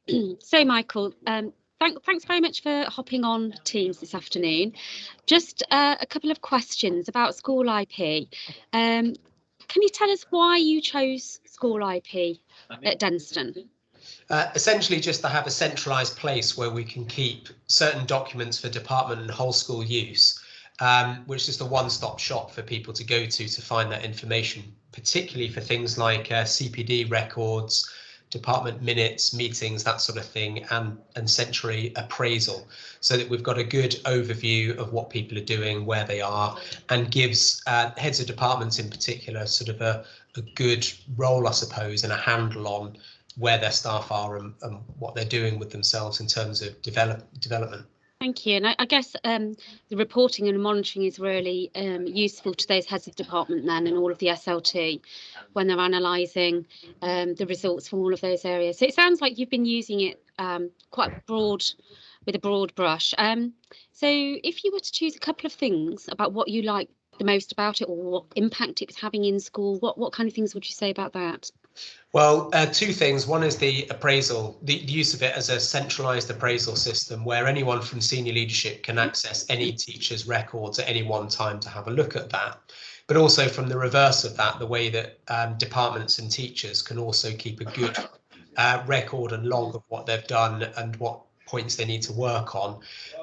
So, Michael, thanks very much for hopping on Teams this afternoon. Just a couple of questions about SchoolIP. Can you tell us why you chose SchoolIP at Denstone? Essentially just to have a centralised place where we can keep certain documents for department and whole school use, which is just a one-stop shop for people to go to find that information, particularly for things like CPD records, department minutes, meetings, that sort of thing, and century appraisal, so that we've got a good overview of what people are doing, where they are, and gives heads of departments in particular sort of a good role, I suppose, and a handle on where their staff are and what they're doing with themselves in terms of development. Thank you. And I guess the reporting and monitoring is really useful to those heads of department then, and all of the SLT when they're analysing the results from all of those areas. So it sounds like you've been using it quite broad, with a broad brush. So if you were to choose a couple of things about what you like the most about it, or what impact it was having in school, what kind of things would you say about that? Well, two things. One is the appraisal, the use of it as a centralised appraisal system where anyone from senior leadership can access any teacher's records at any one time to have a look at that. But also from the reverse of that, the way that departments and teachers can also keep a good record and log of what they've done and what points they need to work on,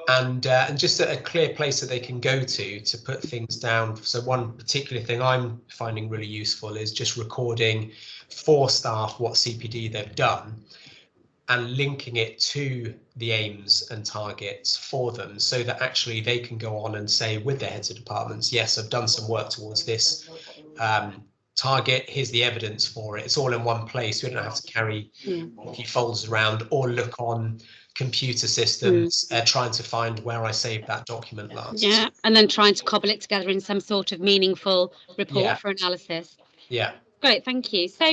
and just a clear place that they can go to put things down. So one particular thing I'm finding really useful is just recording for staff what CPD they've done and linking it to the aims and targets for them, so that actually they can go on and say with their heads of departments, yes, I've done some work towards this target, here's the evidence for it. It's all in one place. We don't have to carry a few folders around or look on computer systems trying to find where I saved that document last. Yeah, and then trying to cobble it together in some sort of meaningful report for analysis. Yeah. Great, thank you. So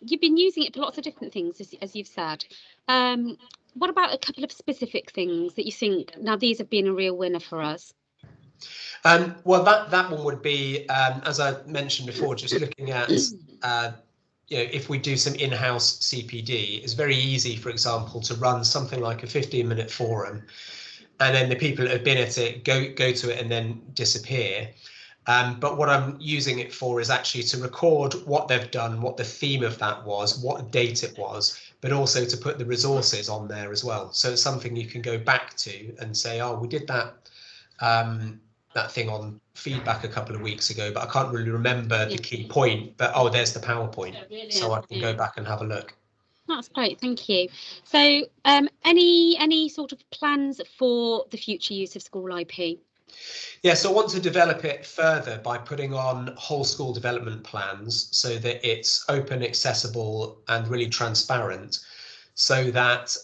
you've been using it for lots of different things, as you've said. What about a couple of specific things that you think, now these have been a real winner for us? Well, that one would be, as I mentioned before, just looking at, if we do some in-house CPD, it's very easy, for example, to run something like a 15-minute forum, and then the people that have been at it go to it and then disappear. But what I'm using it for is actually to record what they've done, what the theme of that was, what date it was, but also to put the resources on there as well. So it's something you can go back to and say, oh, we did that that thing on feedback a couple of weeks ago, but I can't really remember the key point, but oh, there's the PowerPoint. So I can go back and have a look. That's great, thank you. So any sort of plans for the future use of SchoolIP? Yeah, so I want to develop it further by putting on whole school development plans so that it's open, accessible and really transparent, so that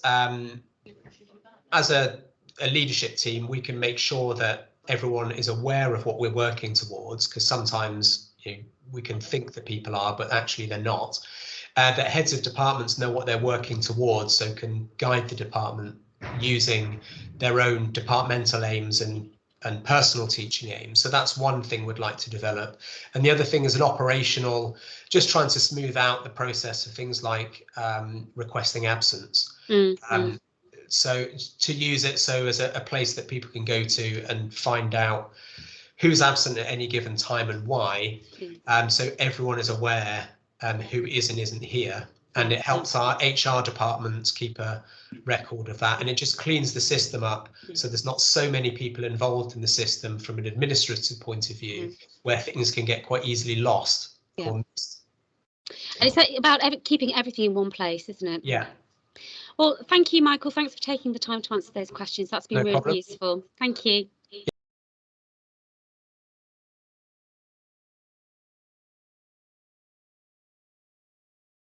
as a leadership team, we can make sure that everyone is aware of what we're working towards, because sometimes we can think that people are, but actually they're not. That heads of departments know what they're working towards, so can guide the department using their own departmental aims and personal teaching aims. So that's one thing we'd like to develop. And the other thing is an operational, just trying to smooth out the process of things like requesting absence. So to use it so as a place that people can go to and find out who's absent at any given time and why, so everyone is aware who is and isn't here. And it helps our HR departments keep a record of that, and it just cleans the system up, so there's not so many people involved in the system from an administrative point of view, where things can get quite easily lost or missed. And it's about keeping everything in one place, isn't it? Yeah. Well, thank you, Michael. Thanks for taking the time to answer those questions. That's been really useful. Thank you.